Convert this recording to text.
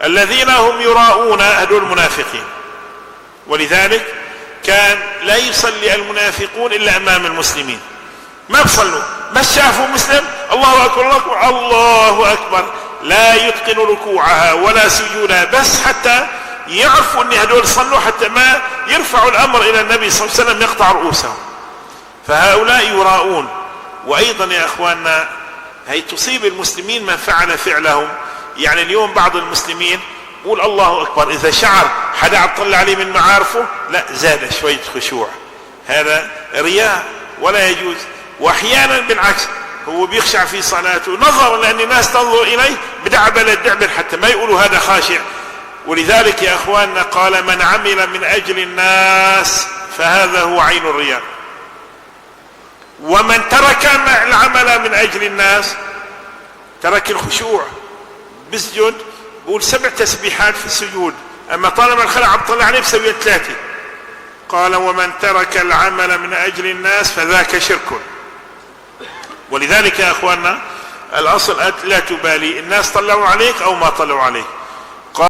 الذين هم يراؤون هدول المنافقين. ولذلك كان لا يصلي المنافقون إلا أمام المسلمين، ما بصلوا، بس شافوا مسلم الله أكبر الله أكبر الله أكبر، لا يتقن ركوعها ولا سجودها، بس حتى يعرفوا أن هدول صلوا، حتى ما يرفعوا الأمر إلى النبي صلى الله عليه وسلم يقطع رؤوسهم. فهؤلاء يراؤون. وأيضا يا أخواننا هي تصيب المسلمين من فعل فعلهم. يعني اليوم بعض المسلمين يقول الله أكبر، إذا شعر حدا عطل عليه من معارفه لا زاد شوية خشوع، هذا رياء ولا يجوز. وأحيانا بالعكس هو بيخشع في صلاته نظرا لأن الناس تنظر إليه بدعبل الدعبل حتى ما يقولوا هذا خاشع. ولذلك يا أخواننا قال من عمل من أجل الناس فهذا هو عين الرياء، ومن ترك العمل من أجل الناس ترك الخشوع. بسجد بقول 7 تسبيحات في السجود، أما طالما الخلع عطل عليه بسوي 3. قال ومن ترك العمل من أجل الناس فذاك شرك. ولذلك يا أخواننا الأصل لا تبالي الناس طلعوا عليك أو ما طلعوا عليك،